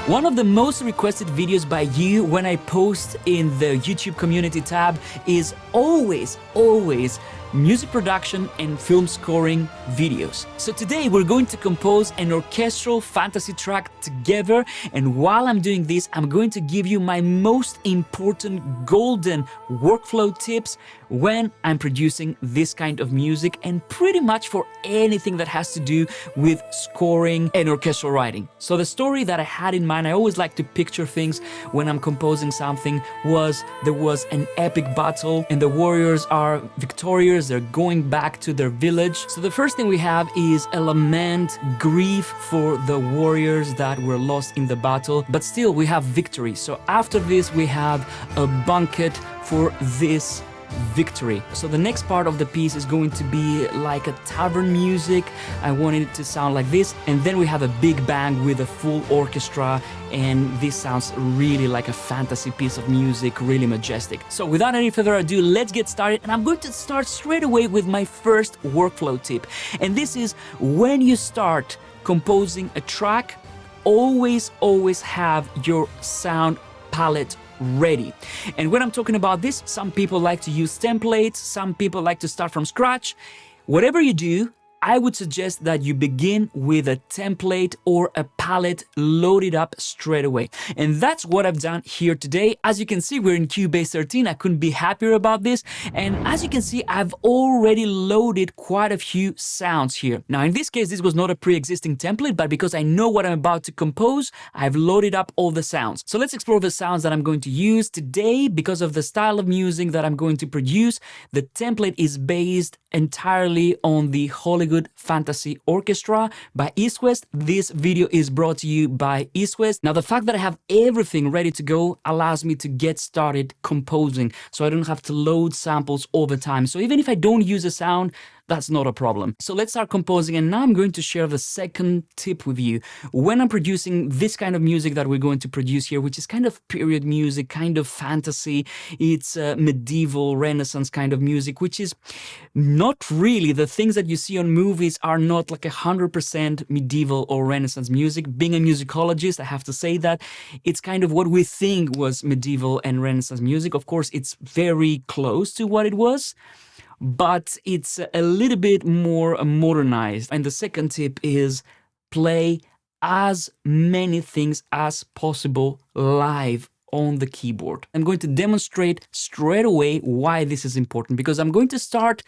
One of the most requested videos by you when I post in the YouTube community tab is always music production and film scoring videos. So today we're going to compose an orchestral fantasy track together, and while I'm doing this, I'm going to give you my most important golden workflow tips when I'm producing this kind of music, and pretty much for anything that has to do with scoring and orchestral writing. So the story that I had in mind, I always like to picture things when I'm composing something, was there was an epic battle and the warriors are victorious, they're going back to their village. So the first thing we have is a lament, grief for the warriors that were lost in the battle, but still we have victory. So after this we have a banquet for this victory. So the next part of the piece is going to be like a tavern music. I wanted it to sound like this, and then we have a big bang with a full orchestra, and this sounds really like a fantasy piece of music, really majestic. So without any further ado, let's get started, and I'm going to start straight away with my first workflow tip. And this is, when you start composing a track, always have your sound palette ready. And when I'm talking about this, some people like to use templates, some people like to start from scratch. Whatever you do, I would suggest that you begin with a template or a palette loaded up straight away. And that's what I've done here today. As you can see, we're in Cubase 13. I couldn't be happier about this. And as you can see, I've already loaded quite a few sounds here. Now, in this case, this was not a pre-existing template, but because I know what I'm about to compose, I've loaded up all the sounds. So let's explore the sounds that I'm going to use today. Because of the style of music that I'm going to produce, the template is based entirely on the Hollywood Fantasy Orchestra by EastWest. This video is brought to you by EastWest. Now, the fact that I have everything ready to go allows me to get started composing, so I don't have to load samples all the time. So even if I don't use a sound, that's not a problem. So let's start composing, and now I'm going to share the second tip with you. When I'm producing this kind of music that we're going to produce here, which is kind of period music, kind of fantasy, it's medieval, Renaissance kind of music, which is not really the things that you see on movies are not like 100% medieval or Renaissance music. Being a musicologist, I have to say that it's kind of what we think was medieval and Renaissance music. Of course, it's very close to what it was, but it's a little bit more modernized. And the second tip is play as many things as possible live on the keyboard. I'm going to demonstrate straight away why this is important, because I'm going to start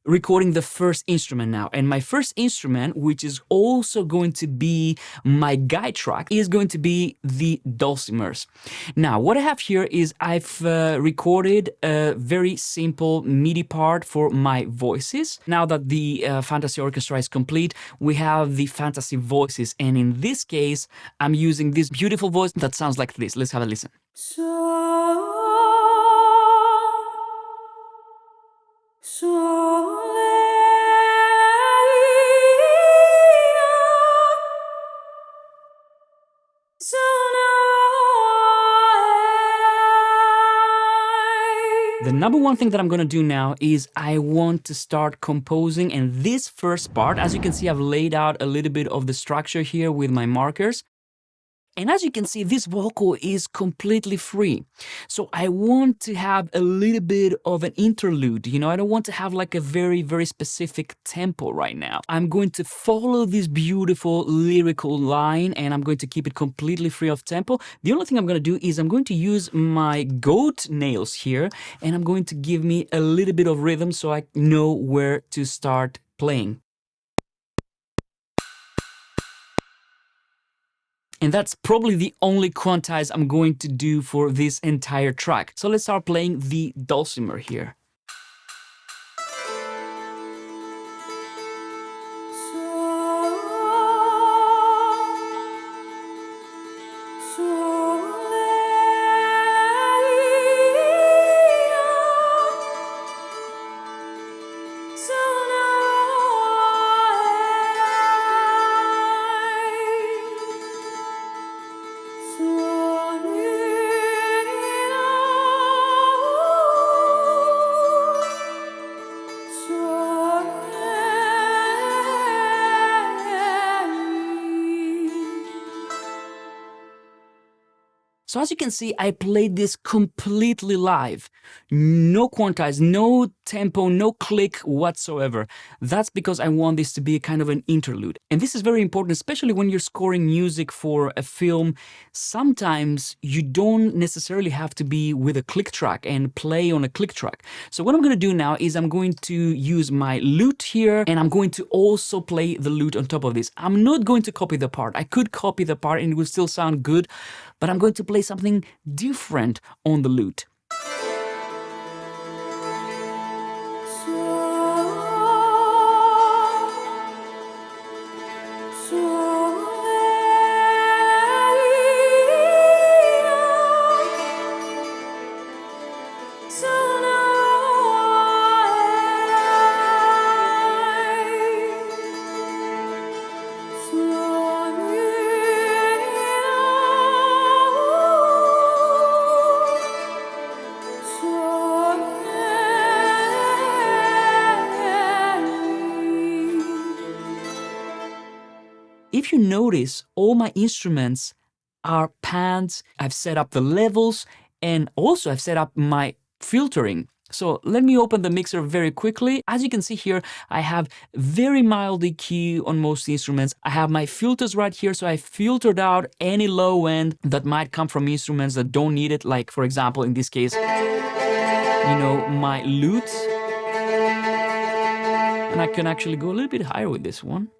recording the first instrument now. And my first instrument, which is also going to be my guide track, is going to be the dulcimers. Now, what I have here is I've recorded a very simple MIDI part for my voices. Now that the Fantasy Orchestra is complete, we have the fantasy voices. And in this case, I'm using this beautiful voice that sounds like this. Let's have a listen. The number one thing that I'm going to do now is I want to start composing, and this first part, as you can see, I've laid out a little bit of the structure here with my markers. And as you can see, this vocal is completely free. So I want to have a little bit of an interlude. You know, I don't want to have like a very specific tempo right now. I'm going to follow this beautiful lyrical line, and I'm going to keep it completely free of tempo. The only thing I'm going to do is I'm going to use my goat nails here, and I'm going to give me a little bit of rhythm so I know where to start playing. And that's probably the only quantize I'm going to do for this entire track. So let's start playing the dulcimer here. So as you can see, I played this completely live. No quantize, no tempo, no click whatsoever. That's because I want this to be a kind of an interlude. And this is very important, especially when you're scoring music for a film. Sometimes you don't necessarily have to be with a click track and play on a click track. So what I'm going to do now is I'm going to use my lute here, and I'm going to also play the lute on top of this. I'm not going to copy the part. I could copy the part and it would still sound good, but I'm going to play something different on the lute. If you notice, all my instruments are pans. I've set up the levels, and also I've set up my filtering. So let me open the mixer very quickly. As you can see here, I have very mild EQ on most instruments. I have my filters right here, so I filtered out any low end that might come from instruments that don't need it. Like, for example, in this case, my lutes. And I can actually go a little bit higher with this one.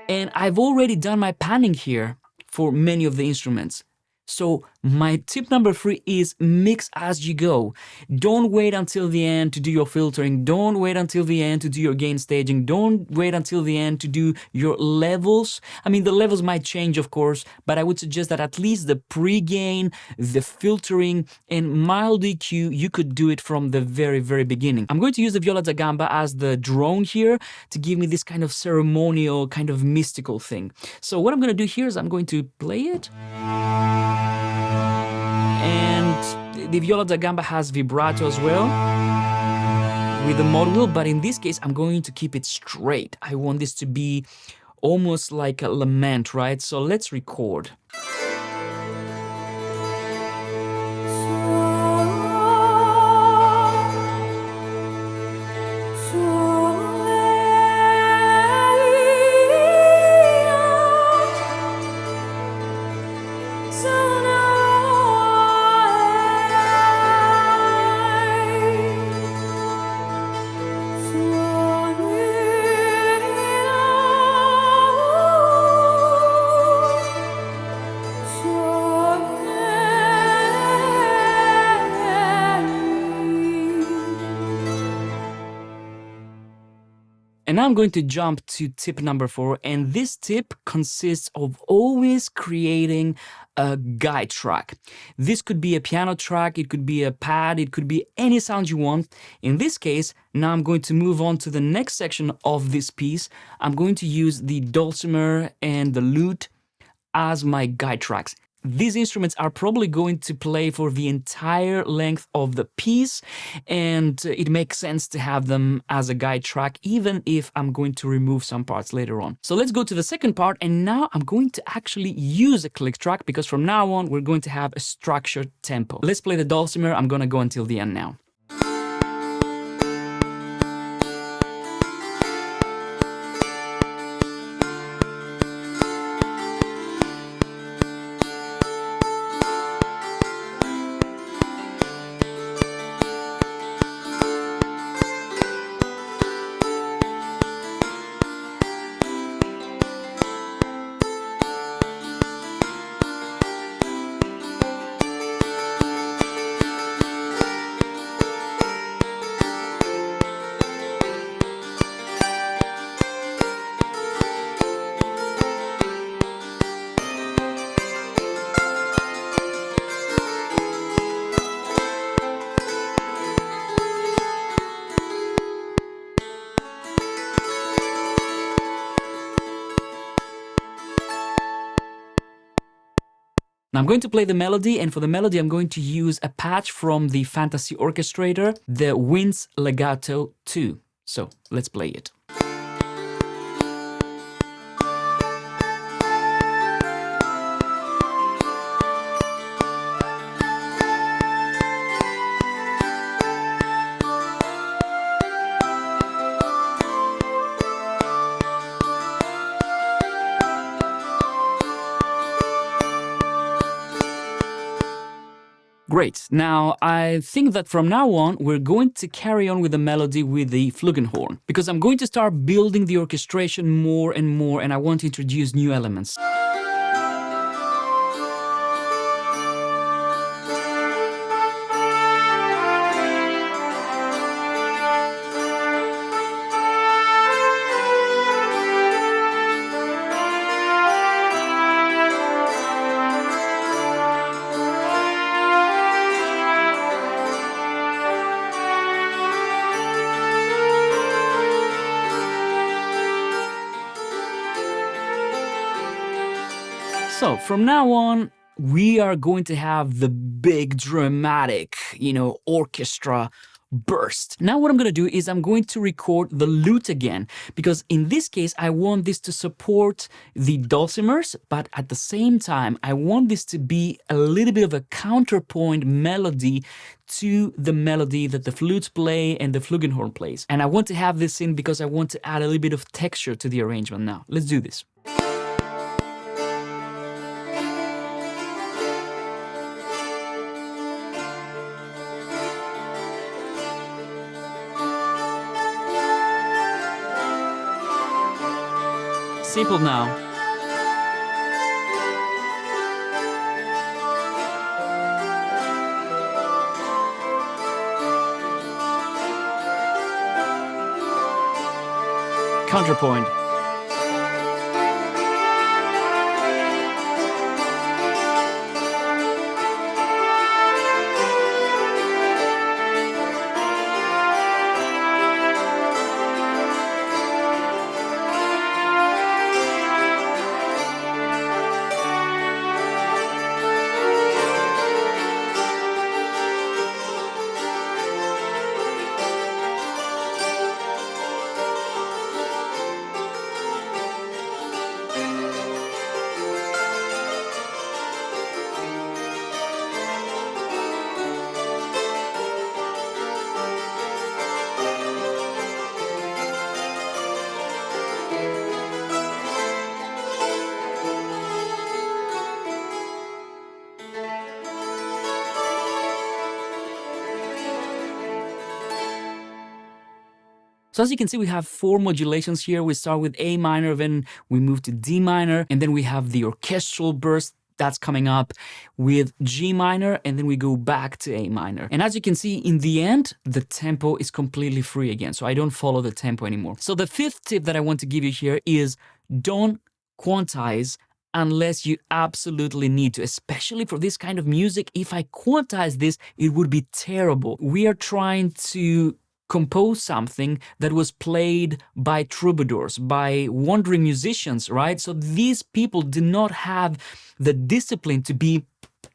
And I've already done my panning here for many of the instruments. So my tip number 3 is mix as you go. Don't wait until the end to do your filtering. Don't wait until the end to do your gain staging. Don't wait until the end to do your levels. I mean, the levels might change, of course, but I would suggest that at least the pre-gain, the filtering, and mild EQ, you could do it from the very, very beginning. I'm going to use the viola da gamba as the drone here to give me this kind of ceremonial, kind of mystical thing. So what I'm going to do here is I'm going to play it. And the viola da gamba has vibrato as well with the mod wheel, but in this case I'm going to keep it straight. I want this to be almost like a lament, right? So let's record. And now I'm going to jump to tip number 4, and this tip consists of always creating a guide track. This could be a piano track, it could be a pad, it could be any sound you want. In this case, now I'm going to move on to the next section of this piece. I'm going to use the dulcimer and the lute as my guide tracks. These instruments are probably going to play for the entire length of the piece, and it makes sense to have them as a guide track, even if I'm going to remove some parts later on. So let's go to the second part, and now I'm going to actually use a click track, because from now on we're going to have a structured tempo. Let's play the dulcimer. I'm going to go until the end now. Now I'm going to play the melody, and for the melody I'm going to use a patch from the Fantasy Orchestrator, the Winds Legato 2. So let's play it. Great. Now, I think that from now on, we're going to carry on with the melody with the flugelhorn, because I'm going to start building the orchestration more and more, and I want to introduce new elements. So from now on, we are going to have the big dramatic, orchestra burst. Now what I'm going to do is I'm going to record the lute again, because in this case, I want this to support the dulcimers, but at the same time, I want this to be a little bit of a counterpoint melody to the melody that the flutes play and the flugelhorn plays. And I want to have this in because I want to add a little bit of texture to the arrangement now. Let's do this. Simple now. Counterpoint. So as you can see, we have 4 modulations here. We start with A minor, then we move to D minor, and then we have the orchestral burst that's coming up with G minor, and then we go back to A minor. And as you can see, in the end, the tempo is completely free again, so I don't follow the tempo anymore. So the 5th tip that I want to give you here is don't quantize unless you absolutely need to, especially for this kind of music. If I quantize this, it would be terrible. We are trying to compose something that was played by troubadours, by wandering musicians, right? So these people did not have the discipline to be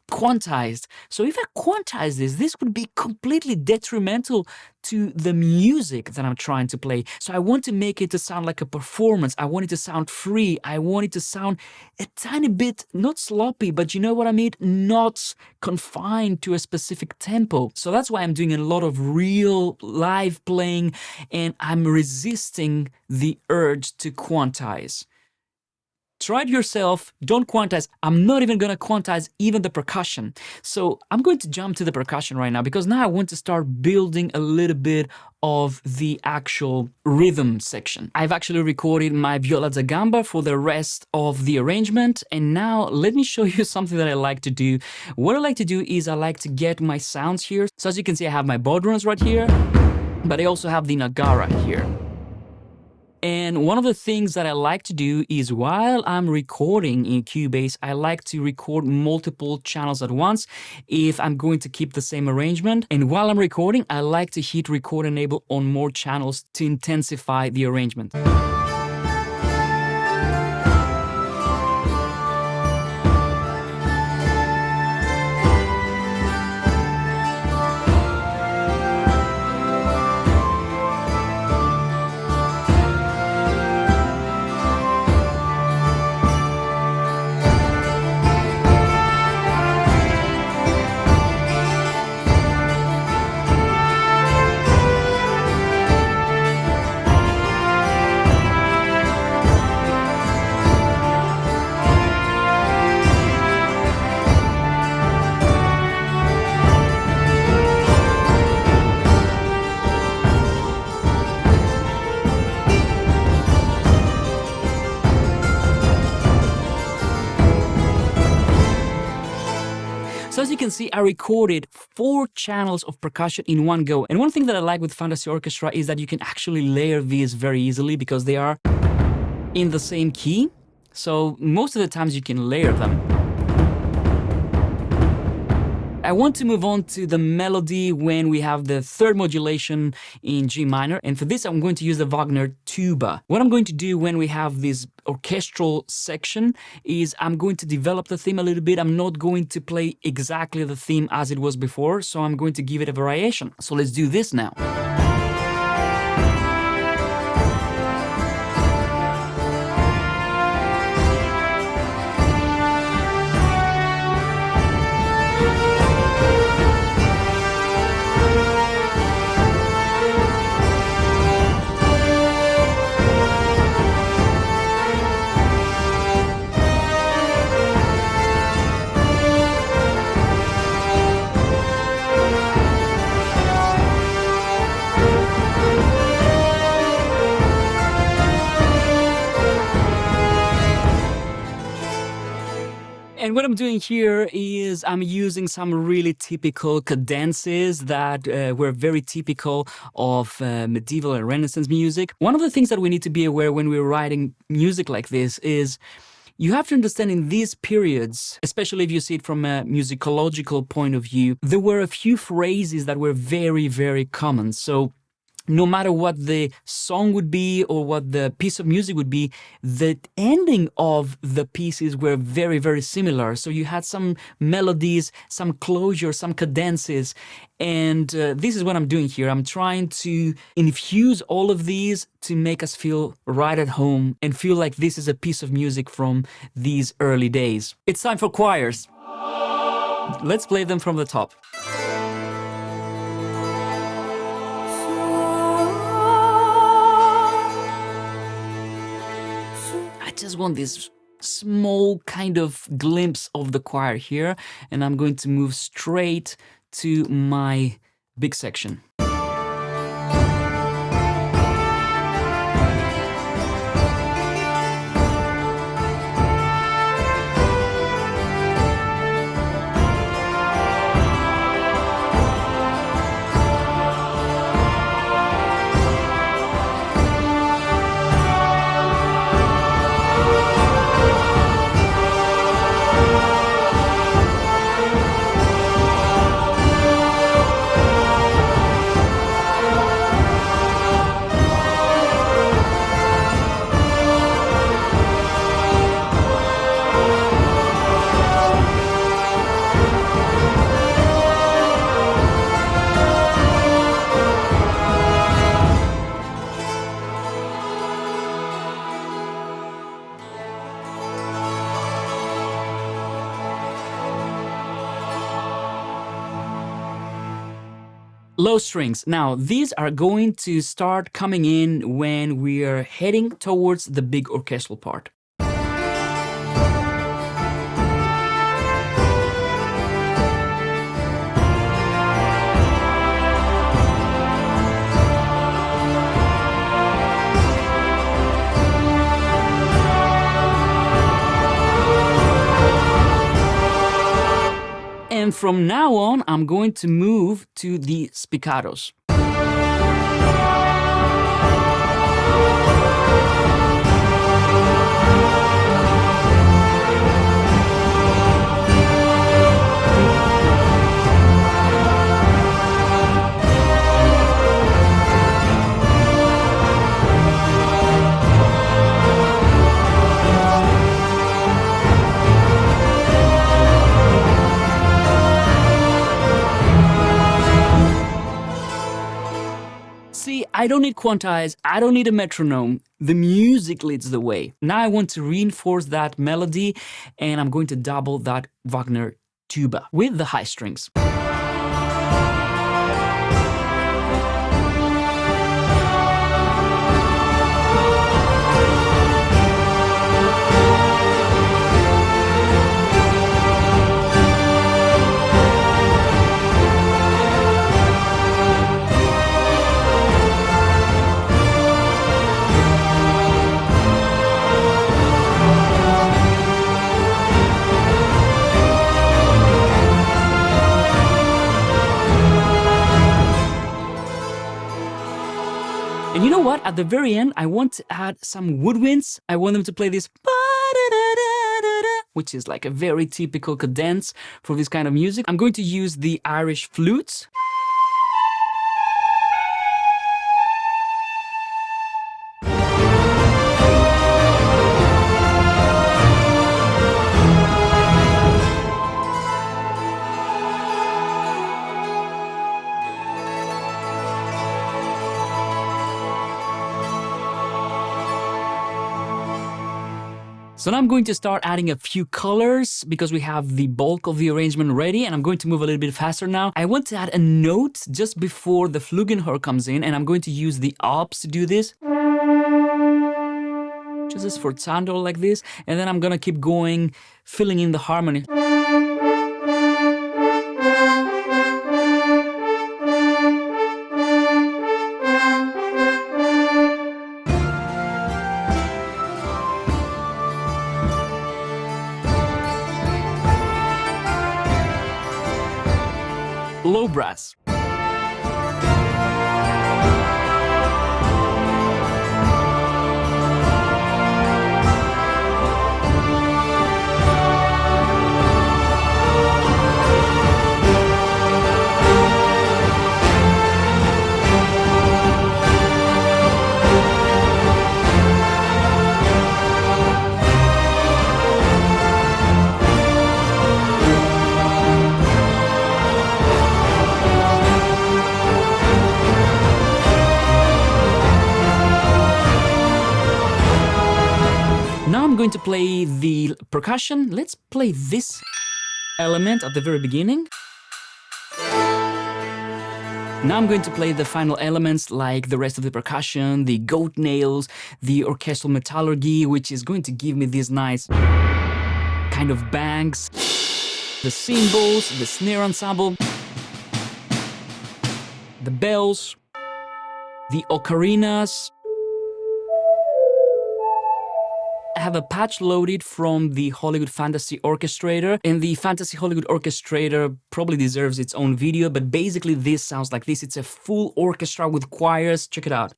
quantized. So if I quantize this would be completely detrimental to the music that I'm trying to play. So I want to make it to sound like a performance. I want it to sound free. I want it to sound a tiny bit, not sloppy, but you know what I mean? Not confined to a specific tempo. So that's why I'm doing a lot of real live playing, and I'm resisting the urge to quantize. Try it yourself, don't quantize. I'm not even gonna quantize even the percussion. So I'm going to jump to the percussion right now, because now I want to start building a little bit of the actual rhythm section. I've actually recorded my viola da gamba for the rest of the arrangement, and now let me show you something that I like to do. What I like to do is I like to get my sounds here. So as you can see, I have my bodhrums right here, but I also have the nagara here. And one of the things that I like to do is while I'm recording in Cubase, I like to record multiple channels at once if I'm going to keep the same arrangement. And while I'm recording, I like to hit record enable on more channels to intensify the arrangement. So as you can see, I recorded 4 channels of percussion in one go. And one thing that I like with Fantasy Orchestra is that you can actually layer these very easily because they are in the same key. So most of the times you can layer them. I want to move on to the melody when we have the third modulation in G minor, and for this I'm going to use the Wagner tuba. What I'm going to do when we have this orchestral section is I'm going to develop the theme a little bit. I'm not going to play exactly the theme as it was before, so I'm going to give it a variation. So let's do this now. And what I'm doing here is I'm using some really typical cadences that were very typical of medieval and Renaissance music. One of the things that we need to be aware when we're writing music like this is you have to understand in these periods, especially if you see it from a musicological point of view, there were a few phrases that were very, very common. So no matter what the song would be or what the piece of music would be, the ending of the pieces were very, very similar. So you had some melodies, some closure, some cadences. And this is what I'm doing here. I'm trying to infuse all of these to make us feel right at home and feel like this is a piece of music from these early days. It's time for choirs. Let's play them from the top. I just want this small kind of glimpse of the choir here, and I'm going to move straight to my big section. Low strings. Now, these are going to start coming in when we are heading towards the big orchestral part. And from now on, I'm going to move to the spiccatos. See, I don't need quantize, I don't need a metronome. The music leads the way. Now I want to reinforce that melody, and I'm going to double that Wagner tuba with the high strings. what? At the very end, I want to add some woodwinds. I want them to play this, which is like a very typical cadence for this kind of music. I'm going to use the Irish flutes. So now I'm going to start adding a few colors because we have the bulk of the arrangement ready, and I'm going to move a little bit faster now. I want to add a note just before the Flugelhorn comes in, and I'm going to use the Alps to do this. Just as forzando like this, and then I'm gonna keep going, filling in the harmony. Low brass. Now I'm going to play the percussion. Let's play this element at the very beginning. Now I'm going to play the final elements like the rest of the percussion, the goat nails, the orchestral metallurgy, which is going to give me these nice kind of bangs, the cymbals, the snare ensemble, the bells, the ocarinas. I have a patch loaded from the Hollywood Fantasy Orchestrator, and the Fantasy Hollywood Orchestrator probably deserves its own video, but basically this sounds like this. It's a full orchestra with choirs. Check it out.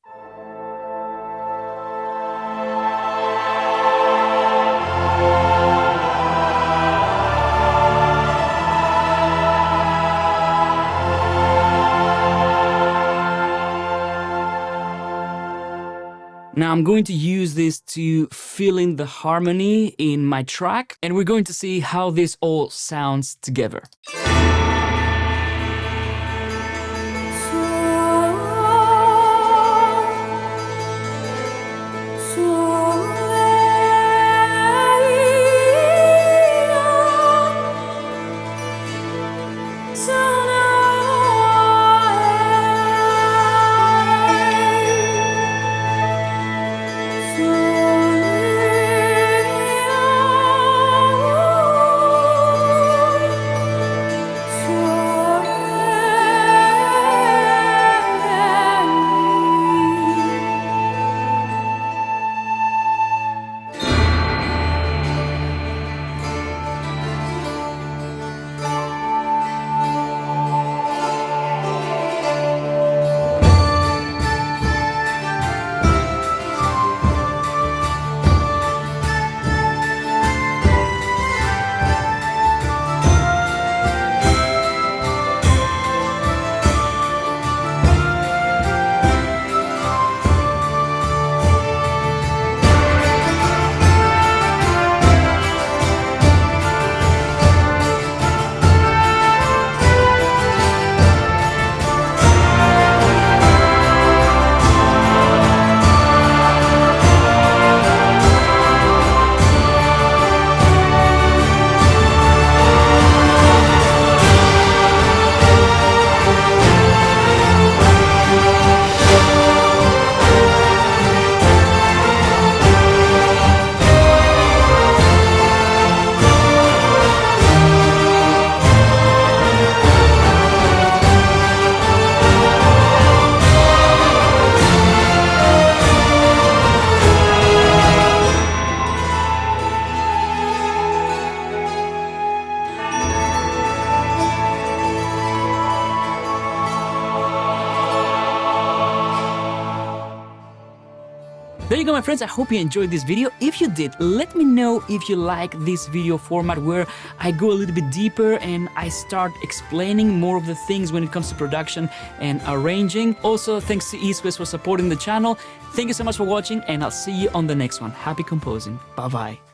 Now I'm going to use this to fill in the harmony in my track, and we're going to see how this all sounds together. There you go, my friends. I hope you enjoyed this video. If you did, let me know if you like this video format where I go a little bit deeper and I start explaining more of the things when it comes to production and arranging. Also, thanks to EastWest for supporting the channel. Thank you so much for watching, and I'll see you on the next one. Happy composing. Bye-bye.